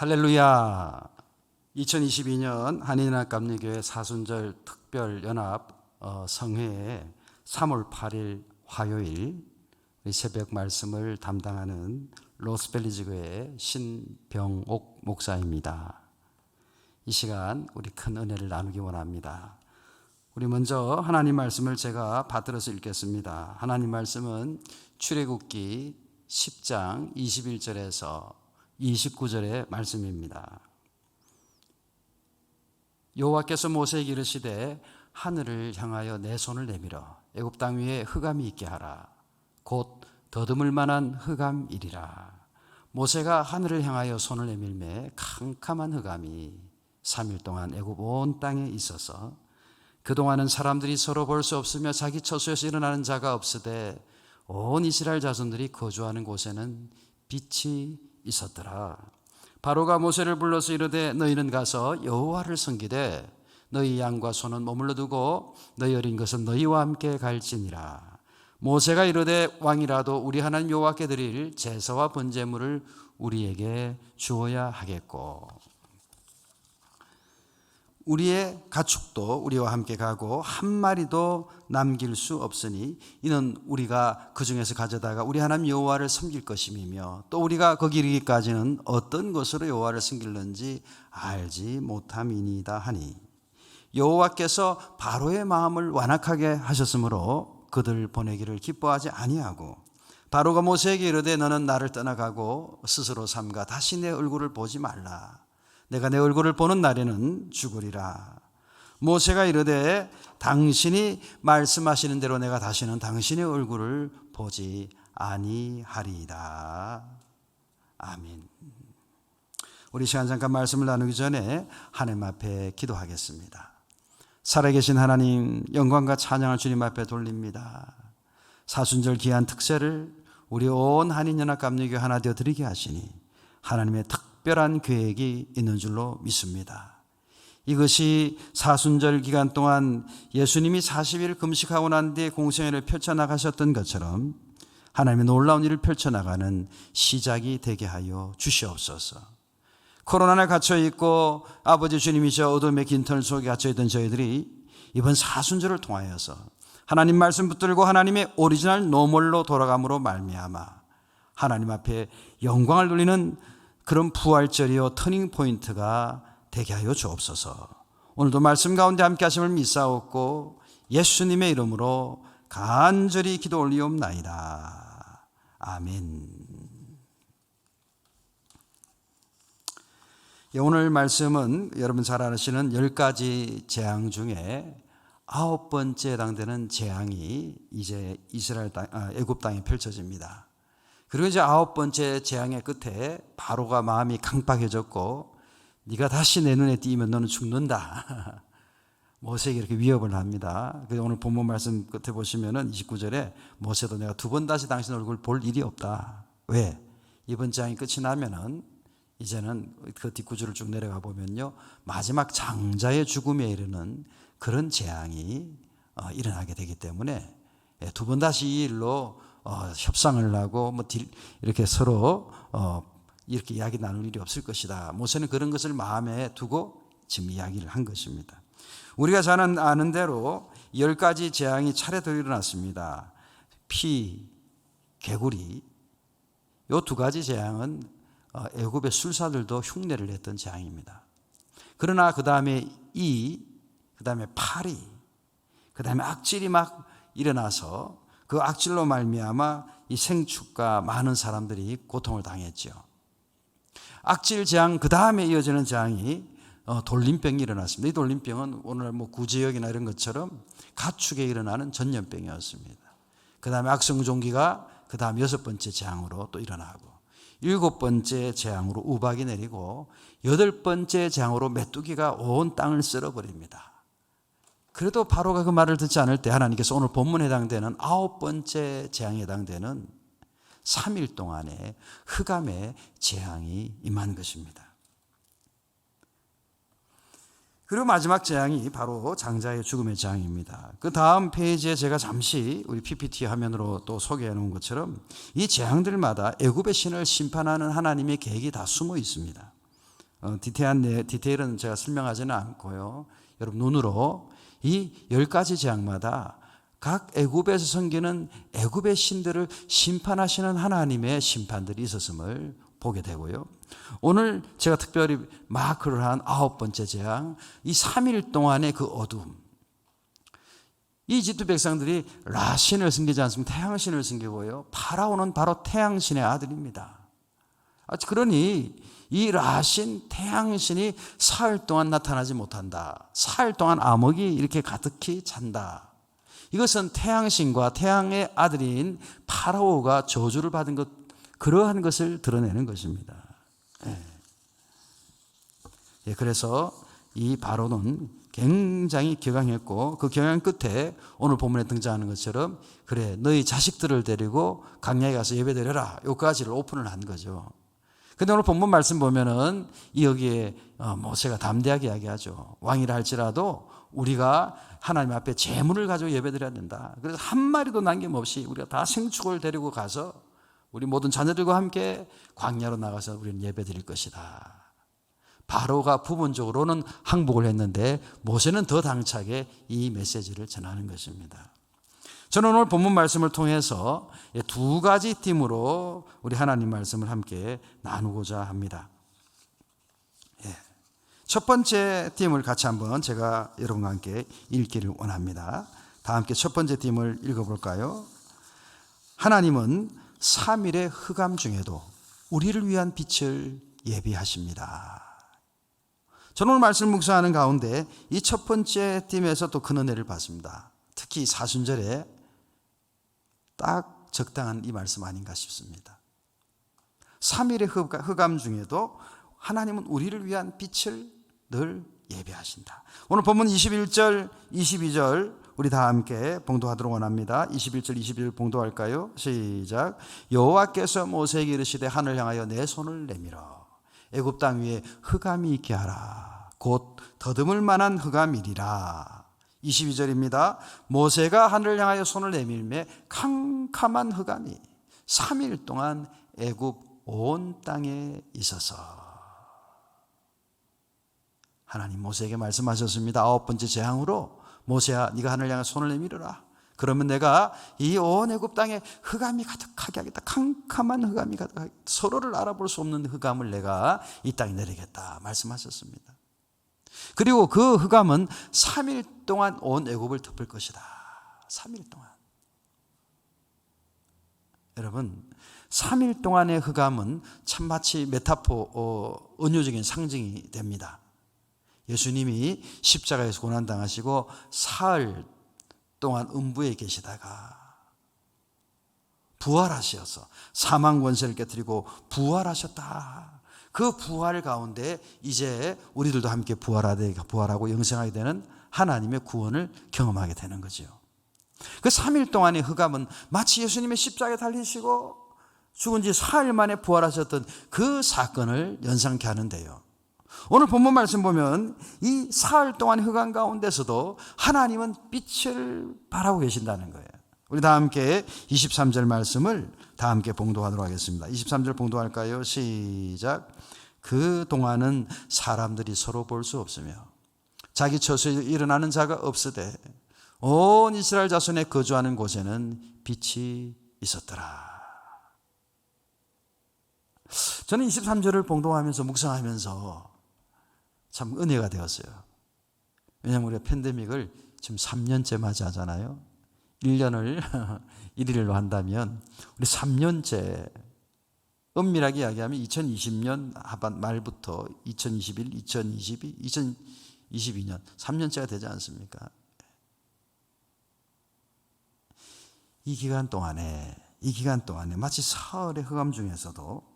할렐루야. 2022년 한인연합감리교회 사순절 특별연합 성회에 3월 8일 화요일 새벽 말씀을 담당하는 로스밸리지교회 신병옥 목사입니다. 이 시간 우리 큰 은혜를 나누기 원합니다. 우리 먼저 하나님 말씀을 제가 받들어서 읽겠습니다. 하나님 말씀은 출애굽기 10장 21절에서 29절의 말씀입니다. 여호와께서 모세에게 이르시되 하늘을 향하여 내 손을 내밀어 애굽 땅 위에 흑암이 있게 하라. 곧 더듬을 만한 흑암이리라. 모세가 하늘을 향하여 손을 내밀매 캄캄한 흑암이 3일 동안 애굽 온 땅에 있어서 그동안은 사람들이 서로 볼 수 없으며 자기 처소에서 일어나는 자가 없으되 온 이스라엘 자손들이 거주하는 곳에는 빛이 있었더라. 바로가 모세를 불러서 이르되 너희는 가서 여호와를 섬기되 너희 양과 소는 머물러 두고 너희 어린 것은 너희와 함께 갈지니라. 모세가 이르되 왕이라도 우리 하나님 여호와께 드릴 제사와 번제물을 우리에게 주어야 하겠고 우리의 가축도 우리와 함께 가고 한 마리도 남길 수 없으니 이는 우리가 그 중에서 가져다가 우리 하나님 여호와를 섬길 것임이며 또 우리가 거기 이르기까지는 어떤 것으로 여호와를 섬길는지 알지 못함이니이다 하니 여호와께서 바로의 마음을 완악하게 하셨으므로 그들 보내기를 기뻐하지 아니하고 바로가 모세에게 이르되 너는 나를 떠나가고 스스로 삼가 다시 내 얼굴을 보지 말라. 내가 내 얼굴을 보는 날에는 죽으리라. 모세가 이르되 당신이 말씀하시는 대로 내가 다시는 당신의 얼굴을 보지 아니하리이다. 아멘. 우리 시간 잠깐 말씀을 나누기 전에 하나님 앞에 기도하겠습니다. 살아계신 하나님, 영광과 찬양을 주님 앞에 돌립니다. 사순절 귀한 특세를 우리 온 한인연합감리교회 하나 되어 드리게 하시니 하나님의 특별한 계획이 있는 줄로 믿습니다. 이것이 사순절 기간 동안 예수님이 40일 금식하고 난 뒤에 공생애를 펼쳐나가셨던 것처럼 하나님의 놀라운 일을 펼쳐나가는 시작이 되게 하여 주시옵소서. 코로나에 갇혀있고 아버지 주님이셔 어둠의 긴터널 속에 갇혀있던 저희들이 이번 사순절을 통하여서 하나님 말씀 붙들고 하나님의 오리지널 노멀로 돌아감으로 말미암아 하나님 앞에 영광을 돌리는 그런 부활절이요 터닝 포인트가 되게 하여 주옵소서. 오늘도 말씀 가운데 함께 하심을 믿사옵고 예수님의 이름으로 간절히 기도 올리옵나이다. 아멘. 오늘 말씀은 여러분 잘 아시는 10가지 재앙 중에 9번째에 해당되는 재앙이 이제 애굽 땅에 펼쳐집니다. 그리고 이제 9번째 재앙의 끝에 바로가 마음이 강팍해졌고 네가 다시 내 눈에 띄면 너는 죽는다. 모세에게 이렇게 위협을 합니다. 그래서 오늘 본문 말씀 끝에 보시면은 29절에 모세도 내가 2번 다시 당신 얼굴 볼 일이 없다. 왜? 이번 재앙이 끝이 나면은 이제는 그 뒷구절을 쭉 내려가 보면요 마지막 장자의 죽음에 이르는 그런 재앙이 일어나게 되기 때문에 2번 다시 이 일로 협상을 하고 이렇게 서로 이렇게 이야기 나눌 일이 없을 것이다. 모세는 그런 것을 마음에 두고 지금 이야기를 한 것입니다. 우리가 잘 아는 대로 10가지 재앙이 차례대로 일어났습니다. 피, 개구리 이 2가지 재앙은 애굽의 술사들도 흉내를 냈던 재앙입니다. 그러나 그 다음에 그 다음에 파리, 그 다음에 악질이 막 일어나서 그 악질로 말미암아 이 생축과 많은 사람들이 고통을 당했죠. 악질 재앙 그 다음에 이어지는 재앙이 돌림병이 일어났습니다. 이 돌림병은 오늘 구제역이나 이런 것처럼 가축에 일어나는 전염병이었습니다. 그 다음에 악성종기가 그 다음 6번째 재앙으로 또 일어나고 7번째 재앙으로 우박이 내리고 8번째 재앙으로 메뚜기가 온 땅을 쓸어버립니다. 그래도 바로가 그 말을 듣지 않을 때 하나님께서 오늘 본문에 해당되는 9번째 재앙에 해당되는 3일 동안의 흑암의 재앙이 임한 것입니다. 그리고 마지막 재앙이 바로 장자의 죽음의 재앙입니다. 그 다음 페이지에 제가 잠시 우리 PPT 화면으로 또 소개해 놓은 것처럼 이 재앙들마다 애굽의 신을 심판하는 하나님의 계획이 다 숨어 있습니다. 디테일은 제가 설명하지는 않고요. 여러분 눈으로 이 10가지 재앙마다 각 애굽에서 섬기는 애굽의 신들을 심판하시는 하나님의 심판들이 있었음을 보게 되고요. 오늘 제가 특별히 마크를 한 9번째 재앙, 이 3일 동안의 그 어둠. 이 이집트 백성들이 라신을 섬기지 않습니다. 태양신을 섬기고요. 파라오는 바로 태양신의 아들입니다. 그러니 이 라신 태양신이 사흘 동안 나타나지 못한다. 사흘 동안 암흑이 이렇게 가득히 찬다. 이것은 태양신과 태양의 아들인 파라오가 저주를 받은 것, 그러한 것을 드러내는 것입니다. 그래서 이 바로는 굉장히 격앙했고 그 격앙 끝에 오늘 본문에 등장하는 것처럼 그래 너희 자식들을 데리고 광야에 가서 예배드려라, 요까지를 오픈을 한 거죠. 근데 오늘 본문 말씀 보면은 여기에 모세가 담대하게 이야기하죠. 왕이라 할지라도 우리가 하나님 앞에 제물을 가지고 예배드려야 된다. 그래서 한 마리도 남김없이 우리가 다 생축을 데리고 가서 우리 모든 자녀들과 함께 광야로 나가서 우리는 예배드릴 것이다. 바로가 부분적으로는 항복을 했는데 모세는 더 당차게 이 메시지를 전하는 것입니다. 저는 오늘 본문 말씀을 통해서 2가지 팀으로 우리 하나님 말씀을 함께 나누고자 합니다. 첫 번째 팀을 같이 한번 제가 여러분과 함께 읽기를 원합니다. 다 함께 첫 번째 팀을 읽어볼까요? 하나님은 3일의 흑암 중에도 우리를 위한 빛을 예비하십니다. 저는 오늘 말씀 묵상하는 가운데 이 첫 번째 팀에서 또 큰 은혜를 받습니다. 특히 사순절에 딱 적당한 이 말씀 아닌가 싶습니다. 3일의 흑암 중에도 하나님은 우리를 위한 빛을 늘 예비하신다. 오늘 본문 21절, 22절 우리 다 함께 봉독하도록 원합니다. 21절, 22절 봉독할까요? 시작. 여호와께서 모세에게 이르시되 하늘 향하여 내 손을 내밀어 애굽 땅 위에 흑암이 있게 하라. 곧 더듬을 만한 흑암이리라. 22절입니다. 모세가 하늘을 향하여 손을 내밀매 캄캄한 흑암이 3일 동안 애굽 온 땅에 있어서. 하나님 모세에게 말씀하셨습니다. 9번째 재앙으로 모세야 네가 하늘을 향해 손을 내밀어라. 그러면 내가 이 온 애굽 땅에 흑암이 가득하게 하겠다. 캄캄한 흑암이 가득하게, 서로를 알아볼 수 없는 흑암을 내가 이 땅에 내리겠다 말씀하셨습니다. 그리고 그 흑암은 3일 동안 온 애굽을 덮을 것이다. 3일 동안. 여러분 3일 동안의 흑암은 참 마치 메타포, 은유적인 상징이 됩니다. 예수님이 십자가에서 고난당하시고 사흘 동안 음부에 계시다가 부활하셔서 사망 권세를 깨뜨리고 부활하셨다. 그 부활 가운데 이제 우리들도 함께 부활하고 영생하게 되는 하나님의 구원을 경험하게 되는 거죠. 그 3일 동안의 흑암은 마치 예수님의 십자가에 달리시고 죽은 지 사흘 만에 부활하셨던 그 사건을 연상케 하는데요. 오늘 본문 말씀 보면 이 사흘 동안 흑암 가운데서도 하나님은 빛을 발하고 계신다는 거예요. 우리 다 함께 23절 말씀을 다 함께 봉독하도록 하겠습니다. 23절 봉독할까요? 시작. 그 동안은 사람들이 서로 볼 수 없으며 자기 처소에 일어나는 자가 없으되 온 이스라엘 자손에 거주하는 곳에는 빛이 있었더라. 저는 23절을 봉독하면서 묵상하면서 참 은혜가 되었어요. 왜냐하면 우리가 팬데믹을 지금 3년째 맞이하잖아요. 1년을 1일로 한다면 우리 3년째, 엄밀하게 이야기하면 2020년 하반 말부터 2021, 2022, 2022년 3년째가 되지 않습니까? 이 기간 동안에 마치 사흘의 흑암 중에서도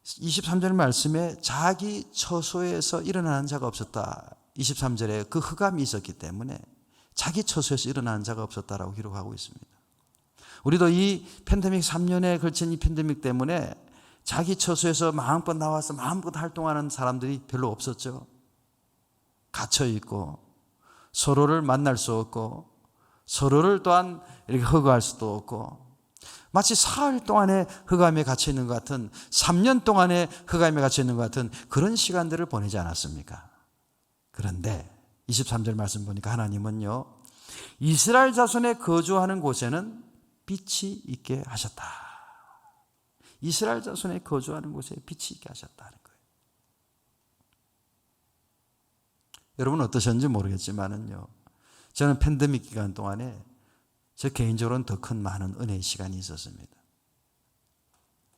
23절 말씀에 자기 처소에서 일어나는 자가 없었다. 23절에 그 흑암이 있었기 때문에 자기 처소에서 일어나는 자가 없었다라고 기록하고 있습니다. 우리도 이 팬데믹 3년에 걸친 이 팬데믹 때문에 자기 처소에서 마음껏 나와서 마음껏 활동하는 사람들이 별로 없었죠. 갇혀 있고 서로를 만날 수 없고 서로를 또한 이렇게 허그할 수도 없고 마치 사흘 동안의 흑암에 갇혀 있는 것 같은, 3년 동안의 흑암에 갇혀 있는 것 같은 그런 시간들을 보내지 않았습니까? 그런데 23절 말씀 보니까 하나님은요, 이스라엘 자손의 거주하는 곳에는 빛이 있게 하셨다. 이스라엘 자손의 거주하는 곳에 빛이 있게 하셨다는 거예요. 여러분 어떠셨는지 모르겠지만은요, 저는 팬데믹 기간 동안에 저 개인적으로는 더 큰 많은 은혜의 시간이 있었습니다.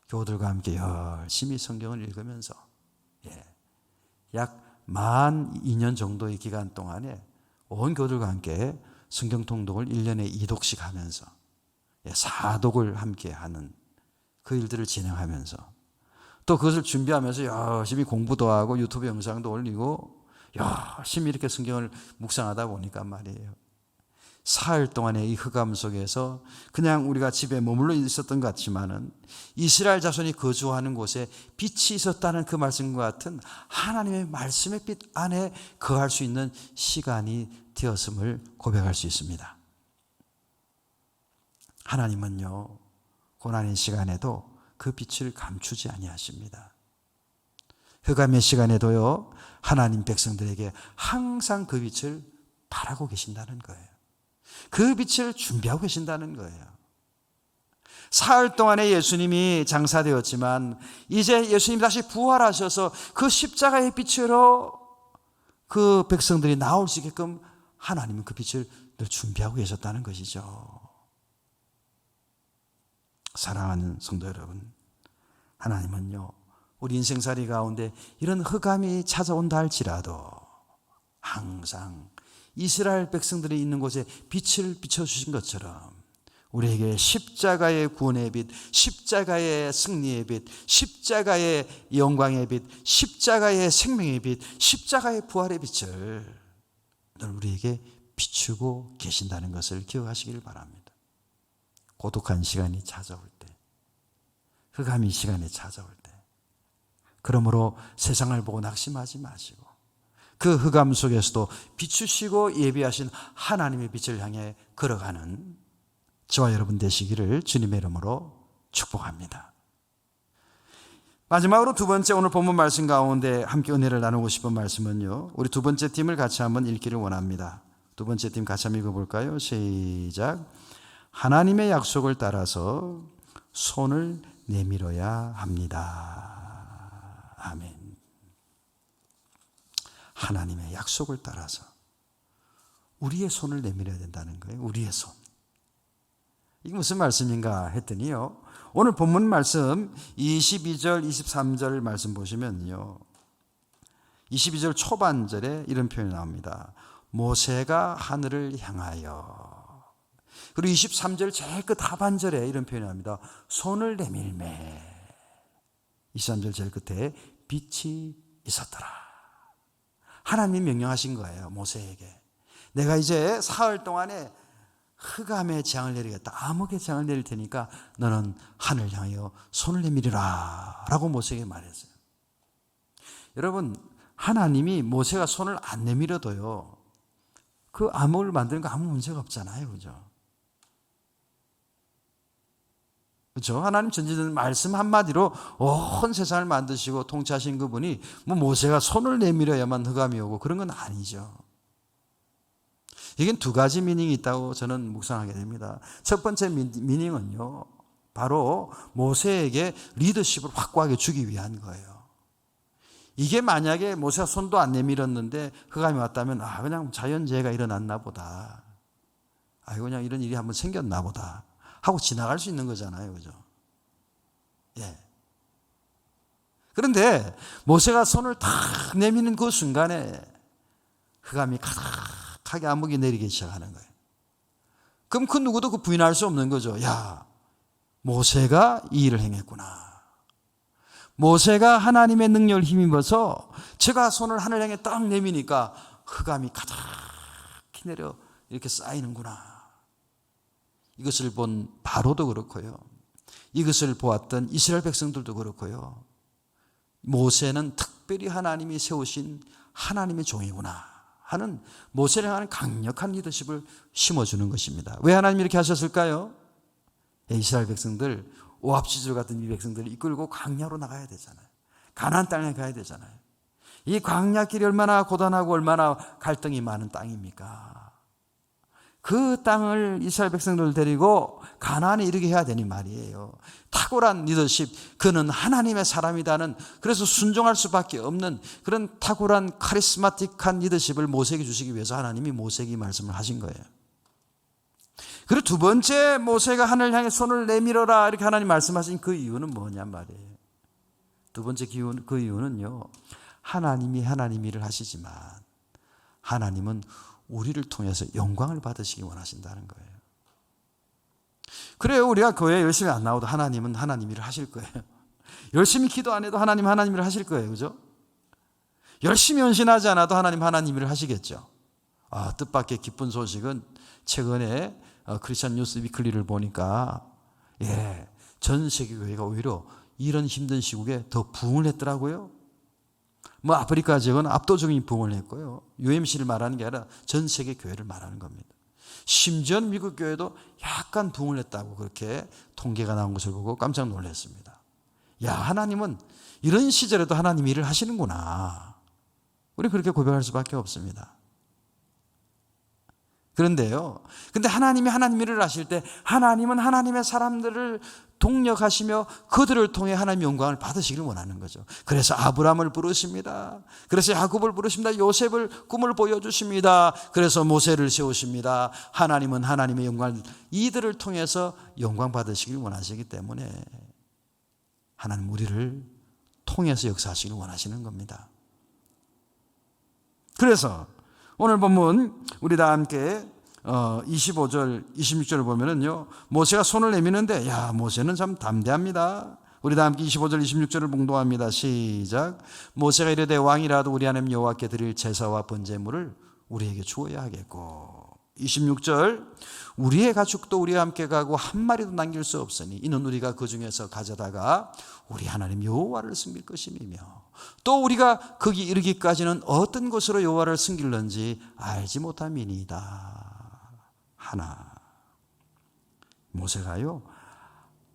교우들과 함께 열심히 성경을 읽으면서 약 만 2년 정도의 기간 동안에 온 교우들과 함께 성경 통독을 1년에 2독씩 하면서 사독을 함께 하는 그 일들을 진행하면서 또 그것을 준비하면서 열심히 공부도 하고 유튜브 영상도 올리고 열심히 이렇게 성경을 묵상하다 보니까 말이에요, 사흘 동안의 이 흑암 속에서 그냥 우리가 집에 머물러 있었던 것 같지만은 이스라엘 자손이 거주하는 곳에 빛이 있었다는 그 말씀과 같은 하나님의 말씀의 빛 안에 거할 수 있는 시간이 되었음을 고백할 수 있습니다. 하나님은요, 고난의 시간에도 그 빛을 감추지 아니하십니다. 흑암의 시간에도요, 하나님 백성들에게 항상 그 빛을 바라고 계신다는 거예요. 그 빛을 준비하고 계신다는 거예요. 사흘 동안에 예수님이 장사되었지만 이제 예수님이 다시 부활하셔서 그 십자가의 빛으로 그 백성들이 나올 수 있게끔 하나님은 그 빛을 늘 준비하고 계셨다는 것이죠. 사랑하는 성도 여러분, 하나님은요, 우리 인생살이 가운데 이런 흑암이 찾아온다 할지라도 항상 이스라엘 백성들이 있는 곳에 빛을 비춰주신 것처럼 우리에게 십자가의 구원의 빛, 십자가의 승리의 빛, 십자가의 영광의 빛, 십자가의 생명의 빛, 십자가의 부활의 빛을 늘 우리에게 비추고 계신다는 것을 기억하시길 바랍니다. 고독한 시간이 찾아올 때, 흑암이 시간이 찾아올 때, 그러므로 세상을 보고 낙심하지 마시고 그 흑암 속에서도 비추시고 예비하신 하나님의 빛을 향해 걸어가는 저와 여러분 되시기를 주님의 이름으로 축복합니다. 마지막으로 두 번째 오늘 본문 말씀 가운데 함께 은혜를 나누고 싶은 말씀은요, 우리 두 번째 팀을 같이 한번 읽기를 원합니다. 두 번째 팀 같이 한번 읽어볼까요? 시작. 하나님의 약속을 따라서 손을 내밀어야 합니다. 아멘. 하나님의 약속을 따라서 우리의 손을 내밀어야 된다는 거예요. 우리의 손. 이게 무슨 말씀인가 했더니요, 오늘 본문 말씀 22절 23절 말씀 보시면요, 22절 초반절에 이런 표현이 나옵니다. 모세가 하늘을 향하여. 그리고 23절 제일 끝 하반절에 이런 표현이 나옵니다. 손을 내밀매. 23절 제일 끝에 빛이 있었더라. 하나님이 명령하신 거예요, 모세에게. 내가 이제 사흘 동안에 흑암의 재앙을 내리겠다. 암흑의 재앙을 내릴 테니까 너는 하늘을 향하여 손을 내밀으라 라고 모세에게 말했어요. 여러분, 하나님이 모세가 손을 안 내밀어도요, 그 암흑을 만드는 거 아무 문제가 없잖아요. 그죠? 그렇죠? 하나님 전지전 말씀 한마디로 온 세상을 만드시고 통치하신 그분이 뭐 모세가 손을 내밀어야만 흑암이 오고 그런 건 아니죠. 이건 두 가지 미닝이 있다고 저는 묵상하게 됩니다. 첫 번째 미닝은요, 바로 모세에게 리더십을 확고하게 주기 위한 거예요. 이게 만약에 모세가 손도 안 내밀었는데 흑암이 왔다면 그냥 자연재해가 일어났나 보다, 그냥 이런 일이 한번 생겼나 보다 하고 지나갈 수 있는 거잖아요. 그죠? 예. 그런데 모세가 손을 탁 내미는 그 순간에 흑암이 가득하게 암흑이 내리기 시작하는 거예요. 그럼 그 누구도 그 부인할 수 없는 거죠. 야, 모세가 이 일을 행했구나. 모세가 하나님의 능력을 힘입어서 제가 손을 하늘 향해 딱 내미니까 흑암이 가득히 내려 이렇게 쌓이는구나. 이것을 본 바로도 그렇고요, 이것을 보았던 이스라엘 백성들도 그렇고요, 모세는 특별히 하나님이 세우신 하나님의 종이구나 하는 모세를 향하는 강력한 리더십을 심어주는 것입니다. 왜 하나님이 이렇게 하셨을까요? 이스라엘 백성들, 오합지졸 같은 이 백성들을 이끌고 광야로 나가야 되잖아요. 가나안 땅에 가야 되잖아요. 이 광야길이 얼마나 고단하고 얼마나 갈등이 많은 땅입니까? 그 땅을 이스라엘 백성들을 데리고 가나안에 이르게 해야 되니 말이에요. 탁월한 리더십, 그는 하나님의 사람이다는, 그래서 순종할 수밖에 없는 그런 탁월한 카리스마틱한 리더십을 모세에게 주시기 위해서 하나님이 모세에게 말씀을 하신 거예요. 그리고 두 번째, 모세가 하늘을 향해 손을 내밀어라 이렇게 하나님 말씀하신 그 이유는 뭐냔 말이에요. 두 번째 그 이유는요, 하나님이 하나님 일을 하시지만 하나님은 우리를 통해서 영광을 받으시기 원하신다는 거예요. 그래요, 우리가 교회에 열심히 안 나와도 하나님은 하나님 일을 하실 거예요. 열심히 기도 안 해도 하나님 일을 하실 거예요. 그죠? 열심히 헌신하지 않아도 하나님 일을 하시겠죠. 뜻밖의 기쁜 소식은 최근에 크리스천 뉴스 위클리를 보니까 전 세계 교회가 오히려 이런 힘든 시국에 더 부흥을 했더라고요. 아프리카 지역은 압도적인 부흥을 했고요. UMC를 말하는 게 아니라 전 세계 교회를 말하는 겁니다. 심지어 미국 교회도 약간 부흥을 했다고 그렇게 통계가 나온 것을 보고 깜짝 놀랐습니다. 하나님은 이런 시절에도 하나님 일을 하시는구나. 우리 그렇게 고백할 수밖에 없습니다. 그런데요, 근데 하나님이 하나님 일을 하실 때 하나님은 하나님의 사람들을 동력하시며 그들을 통해 하나님의 영광을 받으시기를 원하는 거죠. 그래서 아브라함을 부르십니다. 그래서 야곱을 부르십니다. 요셉을 꿈을 보여주십니다. 그래서 모세를 세우십니다. 하나님은 하나님의 영광을 이들을 통해서 영광 받으시기를 원하시기 때문에 하나님 우리를 통해서 역사하시기를 원하시는 겁니다. 그래서 오늘 본문 우리 다 함께 25절, 26절을 보면은요, 모세가 손을 내미는데, 모세는 참 담대합니다. 우리 다 함께 25절, 26절을 봉독합니다. 시작. 모세가 이르되 왕이라도 우리 하나님 여호와께 드릴 제사와 번제물을 우리에게 주어야 하겠고. 26절. 우리의 가축도 우리와 함께 가고 한 마리도 남길 수 없으니 이는 우리가 그 중에서 가져다가 우리 하나님 여호와를 섬길 것임이며 또 우리가 거기 이르기까지는 어떤 곳으로 여호와를 섬길는지 알지 못함이니이다. 하나. 모세가요,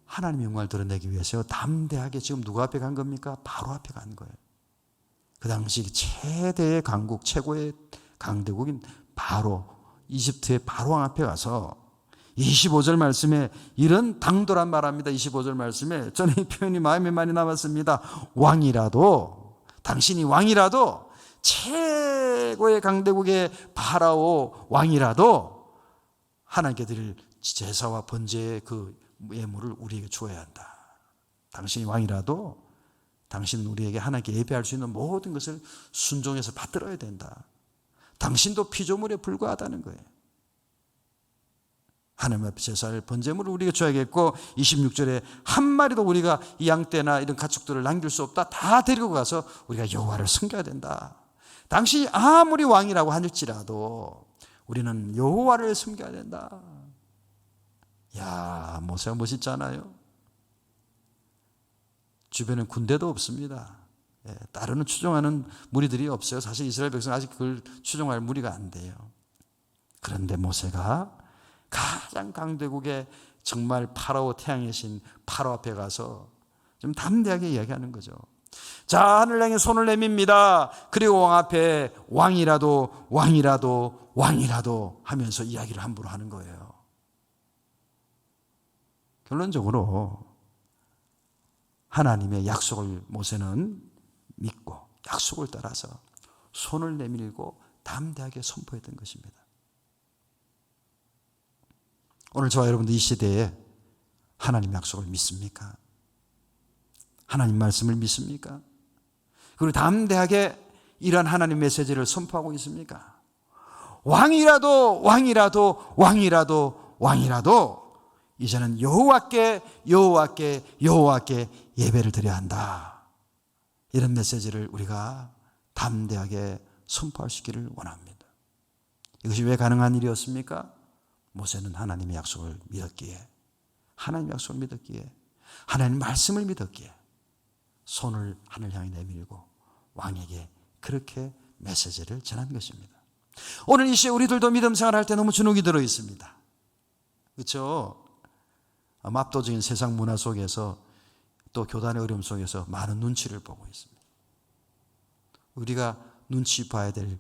하나님의 영광을 드러내기 위해서 담대하게 지금 누구 앞에 간 겁니까? 바로 앞에 간 거예요. 그 당시 최대의 강국, 최고의 강대국인 바로, 이집트의 바로왕 앞에 가서 25절 말씀에 이런 당돌한 말합니다. 25절 말씀에 저는 이 표현이 마음에 많이 남았습니다. 당신이 왕이라도, 최고의 강대국의 파라오 왕이라도 하나님께 드릴 제사와 번제의 그 예물을 우리에게 주어야 한다. 당신이 왕이라도 당신은 우리에게 하나님께 예배할 수 있는 모든 것을 순종해서 받들어야 된다. 당신도 피조물에 불과하다는 거예요. 하나님 앞에 제사를, 번제물을 우리에게 줘야겠고, 26절에 한 마리도 우리가 이 양떼나 이런 가축들을 남길 수 없다. 다 데리고 가서 우리가 여호와를 섬겨야 된다. 당신이 아무리 왕이라고 할지라도 우리는 여호와를 섬겨야 된다. 모세가 멋있잖아요. 주변에 군대도 없습니다. 따르는 추종하는 무리들이 없어요. 사실 이스라엘 백성은 아직 그걸 추종할 무리가 안 돼요. 그런데 모세가 가장 강대국의 정말 파라오 태양의 신 파라오 앞에 가서 좀 담대하게 이야기하는 거죠. 자, 하늘 향해 손을 내밉니다. 그리고 왕 앞에 왕이라도 하면서 이야기를 함부로 하는 거예요. 결론적으로 하나님의 약속을 모세는 믿고 약속을 따라서 손을 내밀고 담대하게 선포했던 것입니다. 오늘 저와 여러분들 이 시대에 하나님 약속을 믿습니까? 하나님 말씀을 믿습니까? 그리고 담대하게 이러한 하나님 메시지를 선포하고 있습니까? 왕이라도 이제는 여호와께 예배를 드려야 한다. 이런 메시지를 우리가 담대하게 선포할 수 있기를 원합니다. 이것이 왜 가능한 일이었습니까? 모세는 하나님의 약속을 믿었기에, 하나님 말씀을 믿었기에 손을 하늘 향해 내밀고 왕에게 그렇게 메시지를 전한 것입니다. 오늘 이 시에 우리들도 믿음 생활할 때 너무 주눅이 들어 있습니다. 그렇죠? 압도적인 세상 문화 속에서 또 교단의 어려움 속에서 많은 눈치를 보고 있습니다. 우리가 눈치 봐야 될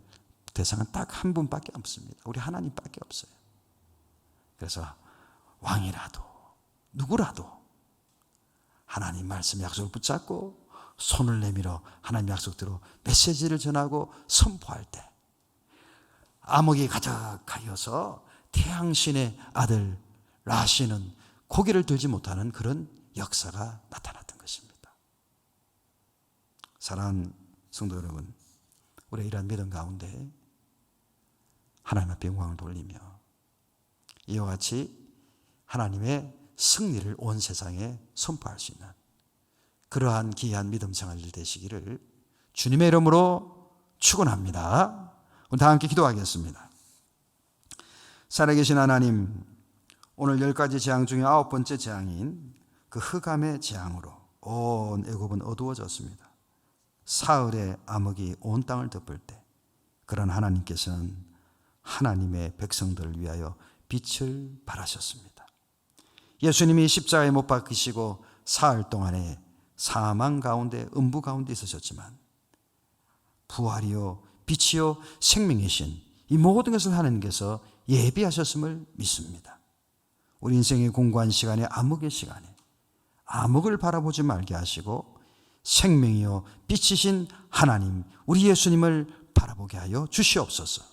대상은 딱 한 분밖에 없습니다. 우리 하나님밖에 없어요. 그래서 왕이라도 누구라도 하나님 말씀 약속을 붙잡고 손을 내밀어 하나님 약속대로 메시지를 전하고 선포할 때 암흑이 가득하여서 태양신의 아들 라시는 고개를 들지 못하는 그런 역사가 나타났던 것입니다. 사랑하는 성도 여러분, 우리의 이러한 믿음 가운데 하나님 앞에 영광을 돌리며 이와 같이 하나님의 승리를 온 세상에 선포할 수 있는 그러한 귀한 믿음 생활 되시기를 주님의 이름으로 축원합니다. 오늘 다 함께 기도하겠습니다. 살아계신 하나님, 오늘 10가지 재앙 중에 9번째 재앙인 그 흑암의 재앙으로 온 애굽은 어두워졌습니다. 사흘의 암흑이 온 땅을 덮을 때 그런 하나님께서는 하나님의 백성들을 위하여 빛을 발하셨습니다. 예수님이 십자가에 못 박히시고 사흘 동안에 사망 가운데 음부 가운데 있으셨지만 부활이요 빛이요 생명이신 이 모든 것을 하나님께서 예비하셨음을 믿습니다. 우리 인생의 공고한 시간에 암흑의 시간에 암흑을 바라보지 말게 하시고 생명이요 빛이신 하나님 우리 예수님을 바라보게 하여 주시옵소서.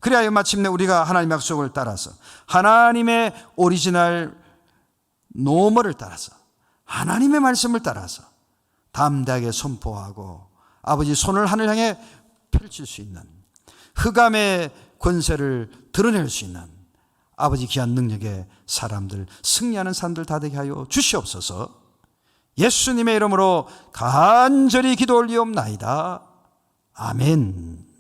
그리하여 마침내 우리가 하나님의 약속을 따라서 하나님의 오리지널 노멀을 따라서 하나님의 말씀을 따라서 담대하게 선포하고 아버지 손을 하늘 향해 펼칠 수 있는 흑암의 권세를 드러낼 수 있는 아버지 귀한 능력의 사람들, 승리하는 사람들 다 되게 하여 주시옵소서. 예수님의 이름으로 간절히 기도 올리옵나이다. 아멘.